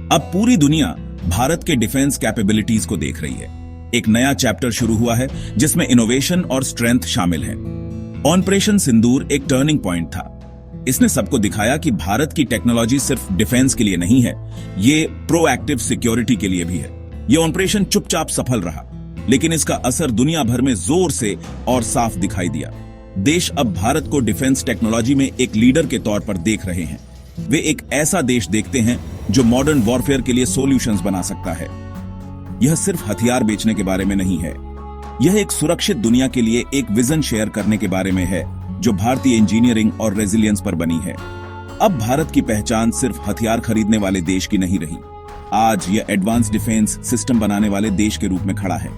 अब पूरी दुनिया भारत के डिफेंस कैपेबिलिटीज को देख रही है। एक नया चैप्टर शुरू हुआ है जिसमें इनोवेशन और स्ट्रेंथ शामिल है। ऑपरेशन सिंदूर एक टर्निंग पॉइंट था। इसने सबको दिखाया कि भारत की टेक्नोलॉजी सिर्फ डिफेंस के लिए नहीं है, ये प्रोएक्टिव सिक्योरिटी के लिए भी है। ये ऑपरेशन चुपचाप सफल रहा, लेकिन इसका असर दुनिया भर में जोर से और साफ दिखाई दिया। देश अब भारत को डिफेंस टेक्नोलॉजी में एक लीडर के तौर पर देख रहे हैं। वे एक ऐसा देश देखते हैं जो मॉडर्न वॉरफेयर के लिए सॉल्यूशंस बना सकता है। यह सिर्फ हथियार बेचने के बारे में नहीं है, यह एक सुरक्षित दुनिया के लिए एक विजन शेयर करने के बारे में है जो भारतीय इंजीनियरिंग और रेजिलियंस पर बनी है। अब भारत की पहचान सिर्फ हथियार खरीदने वाले देश की नहीं रही, आज यह एडवांस डिफेंस सिस्टम बनाने वाले देश के रूप में खड़ा है।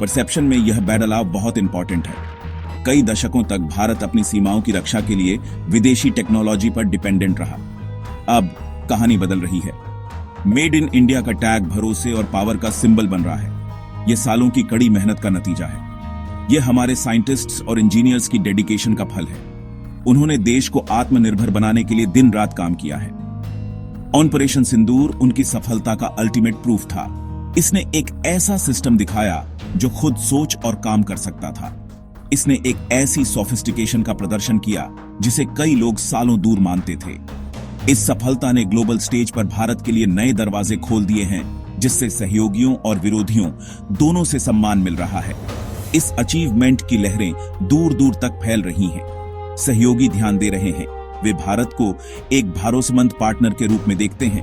परसेप्शन में यह बदलाव बहुत इंपॉर्टेंट है। कई दशकों तक भारत अपनी सीमाओं की रक्षा के लिए विदेशी टेक्नोलॉजी पर डिपेंडेंट रहा। अब कहानी बदल रही है। मेड इन इंडिया का टैग भरोसे और पावर का सिंबल बन रहा है। यह सालों की कड़ी मेहनत का नतीजा है। यह हमारे साइंटिस्ट्स और इंजीनियर्स की डेडिकेशन का फल है। उन्होंने देश को आत्मनिर्भर बनाने के लिए दिन रात काम किया है। ऑपरेशन सिंदूर उनकी सफलता का अल्टीमेट प्रूफ था। इसने एक ऐसा सिस्टम दिखाया जो खुद सोच और काम कर सकता था। इसने एक ऐसी सोफिस्टिकेशन का प्रदर्शन किया जिसे कई लोग सालों दूर मानते थे। इस सफलता ने ग्लोबल स्टेज पर भारत के लिए नए दरवाजे खोल दिए हैं, जिससे सहयोगियों और विरोधियों दोनों से सम्मान मिल रहा है। इस अचीवमेंट की लहरें दूर दूर तक फैल रही हैं। सहयोगी ध्यान दे रहे हैं। वे भारत को एक भरोसेमंद पार्टनर के रूप में देखते हैं,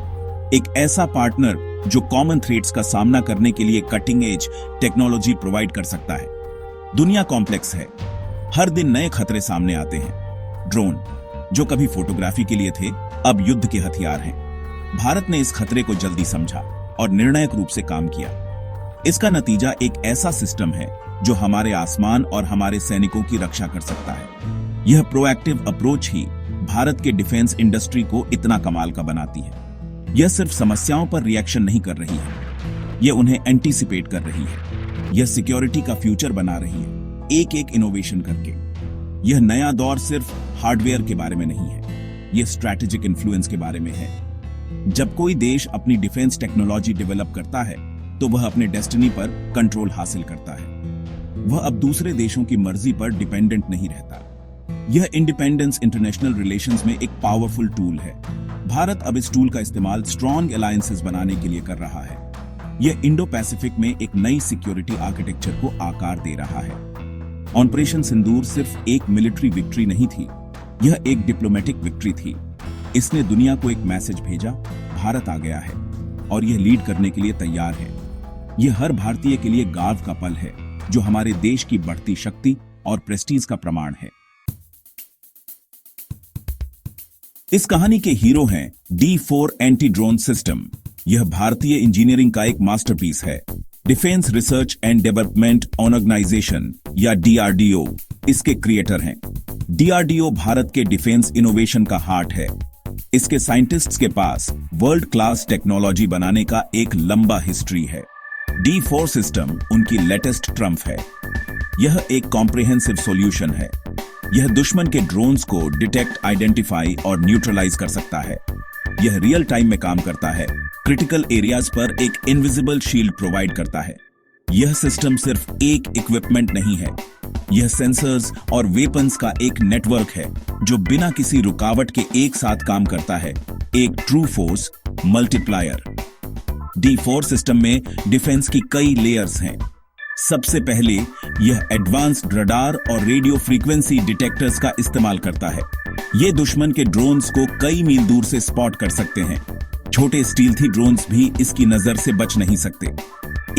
एक ऐसा पार्टनर जो कॉमन थ्रेट्स का सामना करने के लिए कटिंग एज टेक्नोलॉजी प्रोवाइड कर सकता है। दुनिया कॉम्प्लेक्स है, हर दिन नए खतरे सामने आते हैं। ड्रोन जो कभी फोटोग्राफी के लिए थे, अब युद्ध के हथियार हैं। भारत ने इस खतरे को जल्दी समझा और निर्णायक रूप से काम किया। इसका नतीजा एक ऐसा सिस्टम है जो हमारे आसमान और हमारे सैनिकों की रक्षा कर सकता है। यह प्रोएक्टिव अप्रोच ही भारत के डिफेंस इंडस्ट्री को इतना कमाल का बनाती है। यह सिर्फ समस्याओं पर रिएक्शन नहीं कर रही है, यह उन्हें एंटीसिपेट कर रही है। यह सिक्योरिटी का फ्यूचर बना रही है, एक एक इनोवेशन करके। यह नया दौर सिर्फ हार्डवेयर के बारे में नहीं है, यह स्ट्रैटेजिक इन्फ्लुएंस के बारे में है। जब कोई देश अपनी डिफेंस टेक्नोलॉजी डेवलप करता है तो वह अपने डेस्टिनी पर कंट्रोल हासिल करता है। वह अब दूसरे देशों की मर्जी पर डिपेंडेंट नहीं रहता। यह इंडिपेंडेंस इंटरनेशनल रिलेशंस में एक पावरफुल टूल है। भारत अब इस टूल का इस्तेमाल स्ट्रॉन्ग अलायंसेस बनाने के लिए कर रहा है। यह इंडो पैसिफिक में एक नई सिक्योरिटी आर्किटेक्चर को आकार दे रहा है। ऑपरेशन सिंदूर सिर्फ एक मिलिट्री विक्ट्री नहीं थी, यह एक डिप्लोमेटिक विक्ट्री थी। इसने दुनिया को एक मैसेज भेजा, भारत आ गया है और यह लीड करने के लिए तैयार है। यह हर भारतीय के लिए गर्व का पल है, जो हमारे देश की बढ़ती शक्ति और प्रेस्टीज का प्रमाण है। इस कहानी के हीरो हैं D4 एंटी ड्रोन सिस्टम। यह भारतीय इंजीनियरिंग का एक मास्टरपीस है। Defence research and development organisation या DRDO इसके क्रिएटर हैं। DRDO भारत के डिफेंस इनोवेशन का हार्ट है। इसके साइंटिस्ट्स के पास वर्ल्ड क्लास टेक्नोलॉजी बनाने का एक लंबा हिस्ट्री है। D4 सिस्टम उनकी लेटेस्ट ट्रम्प है। यह एक कॉम्प्रिहेंसिव सॉल्यूशन है। यह दुश्मन के ड्रोन्स को डिटेक्ट, आइडेंटिफाई और न्यूट्रलाइज कर सकता है। यह रियल टाइम में काम करता है, क्रिटिकल एरियाज पर एक इनविजिबल शील्ड प्रोवाइड करता है। यह सिस्टम सिर्फ एक इक्विपमेंट नहीं है, यह सेंसर्स और वेपन्स का एक नेटवर्क है जो बिना किसी रुकावट के एक साथ काम करता है, एक true force multiplier. D4 system में डिफेंस की कई लेयर्स हैं। सबसे पहले यह एडवांस्ड रडार और रेडियो फ्रीक्वेंसी डिटेक्टर्स का इस्तेमाल करता है। ये दुश्मन के ड्रोन्स को कई मील दूर से स्पॉट कर सकते हैं। छोटे स्टील्थी ड्रोन्स भी इसकी नजर से बच नहीं सकते।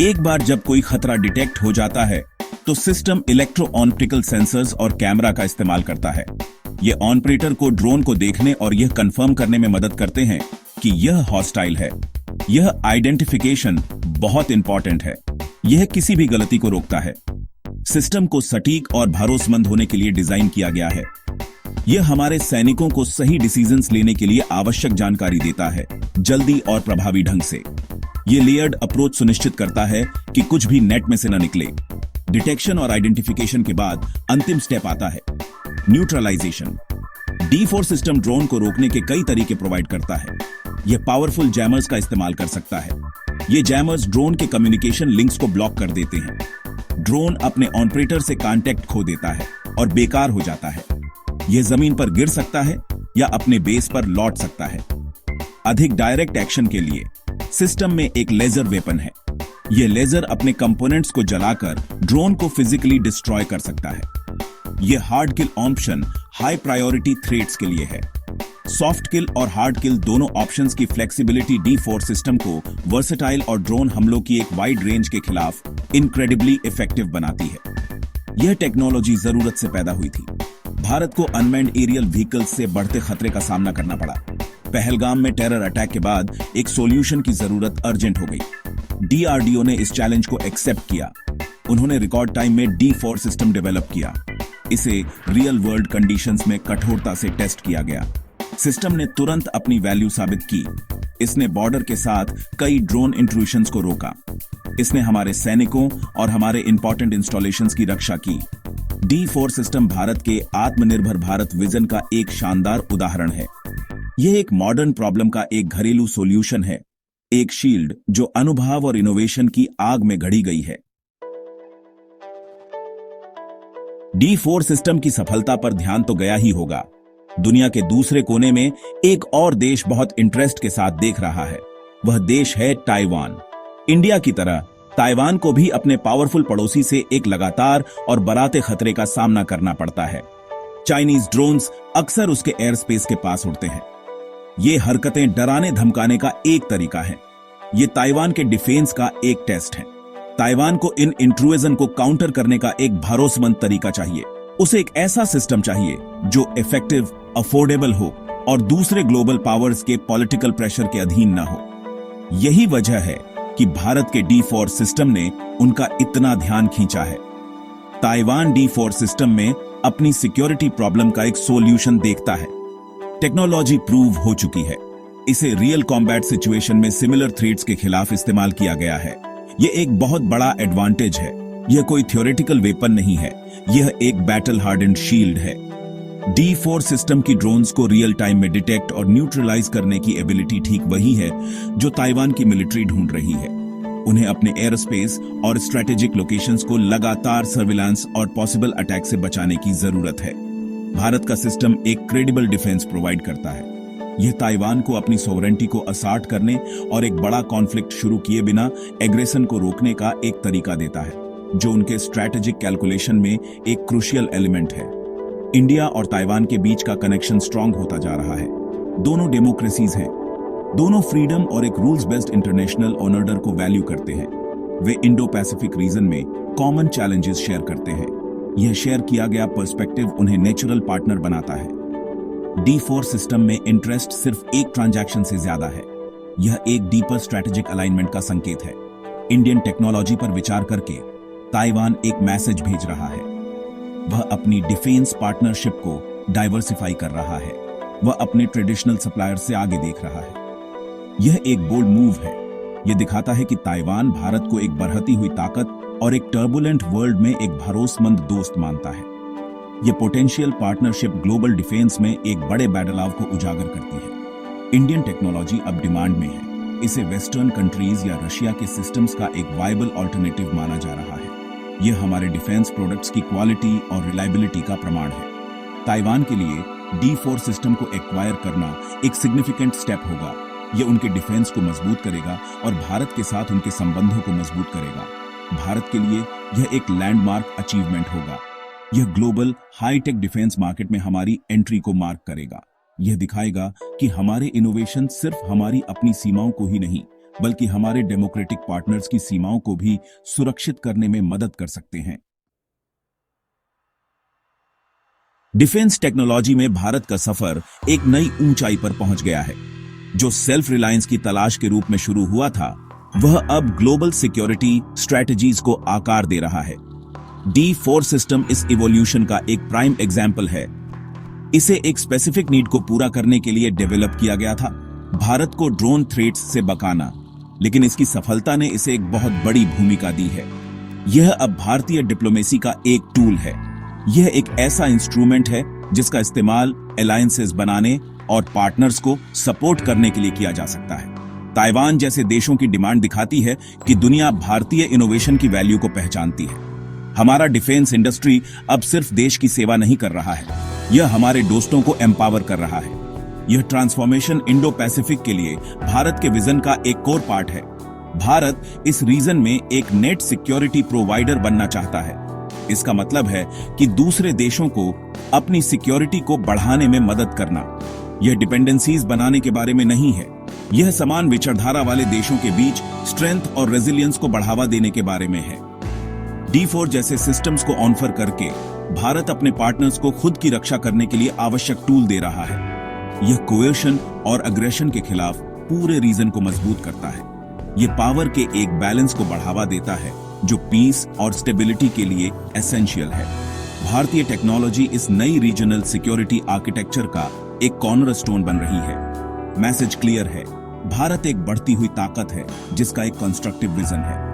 एक बार जब कोई खतरा डिटेक्ट हो जाता है तो सिस्टम इलेक्ट्रो ऑप्टिकल सेंसर्स और कैमरा का इस्तेमाल करता है। ये ऑपरेटर को ड्रोन को देखने और यह कंफर्म करने में मदद करते हैं कि यह हॉस्टाइल है। यह आइडेंटिफिकेशन बहुत इंपॉर्टेंट है। यह किसी भी गलती को रोकता है। सिस्टम को सटीक और भरोसेमंद होने के लिए डिजाइन किया गया है। यह हमारे सैनिकों को सही डिसीजंस लेने के लिए आवश्यक जानकारी देता है, जल्दी और प्रभावी ढंग से। यह लेयर्ड अप्रोच सुनिश्चित करता है कि कुछ भी नेट में से न निकले। डिटेक्शन और आइडेंटिफिकेशन के बाद अंतिम स्टेप आता है, न्यूट्रलाइजेशन। D4 सिस्टम ड्रोन को रोकने के कई तरीके प्रोवाइड करता है। यह पावरफुल जैमर्स का इस्तेमाल कर सकता है। ये जैमर्स ड्रोन के कम्युनिकेशन लिंक्स को ब्लॉक कर देते हैं। ड्रोन अपने ऑपरेटर से कांटेक्ट खो देता है और बेकार हो जाता है। यह जमीन पर गिर सकता है या अपने बेस पर लौट सकता है। अधिक डायरेक्ट एक्शन के लिए सिस्टम में एक लेजर वेपन है। यह लेजर अपने कंपोनेंट्स को जलाकर ड्रोन को फिजिकली डिस्ट्रॉय कर सकता है। यह हार्ड किल ऑप्शन हाई प्रायोरिटी थ्रेट्स के लिए है। सॉफ्ट किल और हार्ड किल दोनों ऑप्शंस की फ्लेक्सिबिलिटी D4 सिस्टम को वर्सेटाइल और ड्रोन हमलों की एक वाइड रेंज के खिलाफ इनक्रेडिबली इफेक्टिव बनाती है। यह टेक्नोलॉजी जरूरत से पैदा हुई थी। भारत को अनमैन्ड एरियल व्हीकल्स से बढ़ते खतरे का सामना करना पड़ा। पहलगाम में टेरर अटैक के बाद एक सॉल्यूशन की जरूरत अर्जेंट हो गई। DRDO ने इस चैलेंज को एक्सेप्ट किया। उन्होंने रिकॉर्ड टाइम में D4 सिस्टम डेवलप किया। इसे रियल वर्ल्ड कंडीशंस में कठोरता से टेस्ट किया गया। सिस्टम ने तुरंत अपनी वैल्यू साबित की। इसने बॉर्डर के साथ कई ड्रोन इंट्रूशंस को रोका। इसने हमारे सैनिकों और हमारे इंपॉर्टेंट इंस्टॉलेशंस की रक्षा की। D4 सिस्टम भारत के आत्मनिर्भर भारत विजन का एक शानदार उदाहरण है। यह एक मॉडर्न प्रॉब्लम का एक घरेलू सॉल्यूशन है, एक शील्ड जो अनुभव और इनोवेशन की आग में गढ़ी गई है। D4 सिस्टम की सफलता पर ध्यान तो गया ही होगा। दुनिया के दूसरे कोने में एक और देश बहुत इंटरेस्ट के साथ देख रहा है। वह देश है ताइवान। इंडिया की तरह ताइवान को भी अपने पावरफुल पड़ोसी से एक लगातार और बढ़ते खतरे का सामना करना पड़ता है। चाइनीज ड्रोन्स अक्सर उसके एयर स्पेस के पास उड़ते हैं। ये हरकतें डराने धमकाने का एक तरीका है। ये ताइवान के डिफेंस का एक टेस्ट है। ताइवान को इन इंट्रूजन को काउंटर करने का एक भरोसेमंद तरीका चाहिए। उसे एक ऐसा सिस्टम चाहिए जो इफेक्टिव, अफोर्डेबल हो और दूसरे ग्लोबल पावर्स के पॉलिटिकल प्रेशर के अधीन न हो। यही वजह है कि भारत के D4 सिस्टम ने उनका इतना ध्यान खींचा है। ताइवान D4 सिस्टम में अपनी सिक्योरिटी प्रॉब्लम का एक सॉल्यूशन देखता है। टेक्नोलॉजी प्रूव हो चुकी है। इसे रियल कॉम्बैट सिचुएशन में सिमिलर थ्रेट्स के खिलाफ इस्तेमाल किया गया है। यह एक बहुत बड़ा एडवांटेज है। यह कोई थ्योरेटिकल वेपन नहीं है, यह एक बैटल हार्डेंड शील्ड है। D4 सिस्टम की ड्रोन्स को रियल टाइम में डिटेक्ट और न्यूट्रलाइज करने की एबिलिटी ठीक वही है जो ताइवान की मिलिट्री ढूंढ रही है। उन्हें अपने एयर स्पेस और स्ट्रेटेजिक लोकेशंस को लगातार सर्विलांस और पॉसिबल अटैक से बचाने की जरूरत है। भारत का सिस्टम एक क्रेडिबल डिफेंस प्रोवाइड करता है। यह ताइवान को अपनी सोवरेंटी को असर्ट करने और एक बड़ा कॉन्फ्लिक्ट शुरू किए बिना एग्रेशन को रोकने का एक तरीका देता है, जो उनके स्ट्रैटेजिक कैलकुलेशन में एक क्रूशियल एलिमेंट है। इंडिया और ताइवान के बीच का कनेक्शन स्ट्रांग होता जा रहा है। दोनों डेमोक्रेसीज हैं। दोनों फ्रीडम और एक रूल्स बेस्ड इंटरनेशनल ऑर्डर को वैल्यू करते हैं। वे इंडो पैसिफिक रीजन में कॉमन चैलेंजेस शेयर करते हैं। यह शेयर किया गया पर्सपेक्टिव उन्हें नेचुरल पार्टनर बनाता है। D4 सिस्टम में इंटरेस्ट सिर्फ एक ट्रांजैक्शन से ज्यादा है। यह एक डीपर स्ट्रैटेजिक अलाइनमेंट का संकेत है। इंडियन टेक्नोलॉजी पर विचार करके ताइवान एक मैसेज भेज रहा है। वह अपनी डिफेंस पार्टनरशिप को डाइवर्सिफाई कर रहा है। वह अपने ट्रेडिशनल सप्लायर से आगे देख रहा है। यह एक बोल्ड मूव है। यह दिखाता है कि ताइवान भारत को एक बढ़ती हुई ताकत और एक टर्बुलेंट वर्ल्ड में एक भरोसेमंद दोस्त मानता है। यह पोटेंशियल पार्टनरशिप ग्लोबल डिफेंस में एक बड़े बदलाव को उजागर करती है। इंडियन टेक्नोलॉजी अब डिमांड में है। इसे वेस्टर्न कंट्रीज या रशिया के सिस्टम्स का एक वायबल ऑल्टरनेटिव माना जा रहा है। यह हमारे डिफेंस प्रोडक्ट्स की क्वालिटी और रिलायबिलिटी का प्रमाण है। ताइवान के लिए D4 सिस्टम को एक्वायर करना एक सिग्निफिकेंट स्टेप होगा। यह उनके डिफेंस को मजबूत करेगा और भारत के साथ उनके संबंधों को मजबूत करेगा। भारत के लिए यह एक लैंडमार्क अचीवमेंट होगा। यह ग्लोबल हाईटेक डिफेंस मार्केट में हमारी एंट्री को मार्क करेगा। यह दिखाएगा कि हमारे इनोवेशन सिर्फ हमारी अपनी सीमाओं को ही नहीं, बल्कि हमारे डेमोक्रेटिक पार्टनर्स की सीमाओं को भी सुरक्षित करने में मदद कर सकते हैं। डिफेंस टेक्नोलॉजी में भारत का सफर एक नई ऊंचाई पर पहुंच गया है। जो सेल्फ रिलायंस की तलाश के रूप में शुरू हुआ था, वह अब ग्लोबल सिक्योरिटी स्ट्रेटजीज को आकार दे रहा है। D4 सिस्टम इस इवोल्यूशन का एक प्राइम एग्जाम्पल है। इसे एक स्पेसिफिक नीड को पूरा करने के लिए डेवलप किया गया था, भारत को ड्रोन थ्रेट्स से बचाना, लेकिन इसकी सफलता ने इसे एक बहुत बड़ी भूमिका दी है। यह अब भारतीय डिप्लोमेसी का एक टूल है। यह एक ऐसा इंस्ट्रूमेंट है जिसका इस्तेमाल अलायंसेस बनाने और पार्टनर्स को सपोर्ट करने के लिए किया जा सकता है। ताइवान जैसे देशों की डिमांड दिखाती है कि दुनिया भारतीय इनोवेशन की वैल्यू को पहचानती है। हमारा डिफेंस इंडस्ट्री अब सिर्फ देश की सेवा नहीं कर रहा है, यह हमारे दोस्तों को एम्पावर कर रहा है। यह ट्रांसफॉर्मेशन इंडो पैसिफिक के लिए भारत के विजन का एक कोर पार्ट है। भारत इस रीजन में एक नेट सिक्योरिटी प्रोवाइडर बनना चाहता है। इसका मतलब है कि दूसरे देशों को अपनी सिक्योरिटी को बढ़ाने में मदद करना। यह डिपेंडेंसीज बनाने के बारे में नहीं है, यह समान विचारधारा वाले देशों के बीच स्ट्रेंथ और रेजिलियंस को बढ़ावा देने के बारे में है। D4 जैसे सिस्टम्स को ऑफर करके भारत अपने पार्टनर्स को खुद की रक्षा करने के लिए आवश्यक टूल दे रहा है। यह कोएशन और अग्रेशन के खिलाफ पूरे रीजन को मजबूत करता है। यह पावर के एक बैलेंस को बढ़ावा देता है जो पीस और स्टेबिलिटी के लिए एसेंशियल है। भारतीय टेक्नोलॉजी इस नई रीजनल सिक्योरिटी आर्किटेक्चर का एक कॉर्नरस्टोन बन रही है। मैसेज क्लियर है, भारत एक बढ़ती हुई ताकत है जिसका एक कंस्ट्रक्टिव विजन है।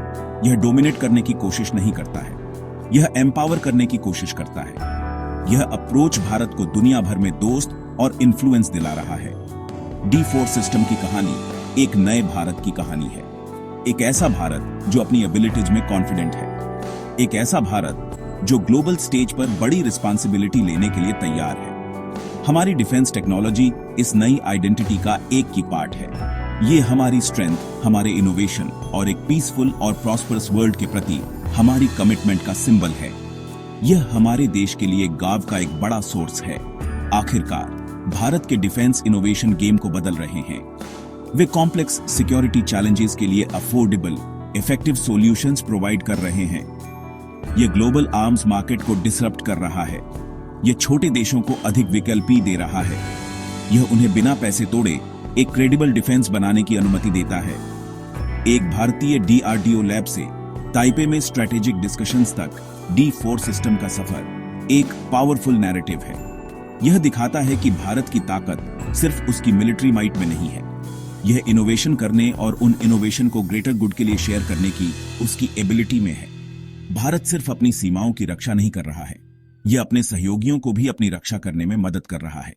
यह डोमिनेट करने की कोशिश नहीं करता है, यह एम्पावर करने की कोशिश करता है। यह अप्रोच भारत को दुनिया भर में दोस्त और इन्फ्लुएंस दिला रहा है। D4 सिस्टम की कहानी एक नए भारत की कहानी है। एक ऐसा भारत जो अपनी एबिलिटीज में कॉन्फिडेंट है, एक ऐसा भारत जो ग्लोबल स्टेज पर बड़ी रिस्पांसिबिलिटी लेने के लिए तैयार है। हमारी डिफेंस टेक्नोलॉजी इस नई आइडेंटिटी का एक की पार्ट है। ये हमारी स्ट्रेंथ, हमारे इनोवेशन और एक पीसफुल और प्रॉस्परस वर्ल्ड के प्रति हमारी कमिटमेंट का सिंबल है। यह हमारे देश के लिए गाव का एक बड़ा सोर्स है। आखिरकार भारत के डिफेंस इनोवेशन गेम को बदल रहे हैं। वे कॉम्प्लेक्स सिक्योरिटी चैलेंजेस के लिए अफोर्डेबल, इफेक्टिव सॉल्यूशंस प्रोवाइड कर रहे हैं। यह ग्लोबल आर्म्स मार्केट को डिसरप्ट कर रहा है। यह छोटे देशों को अधिक विकल्पी दे रहा है। यह उन्हें बिना पैसे तोड़े एक क्रेडिबल डिफेंस बनाने की अनुमति देता है। एक भारतीय DRDO लैब से ताइपे में स्ट्रेटेजिक डिस्कशंस तक D4 सिस्टम का सफर एक पावरफुल नैरेटिव है। यह दिखाता है कि भारत की ताकत सिर्फ उसकी मिलिट्री माइट में नहीं है, यह इनोवेशन करने और उन इनोवेशन को ग्रेटर गुड के लिए शेयर करने की उसकी एबिलिटी में है। भारत सिर्फ अपनी सीमाओं की रक्षा नहीं कर रहा है, यह अपने सहयोगियों को भी अपनी रक्षा करने में मदद कर रहा है।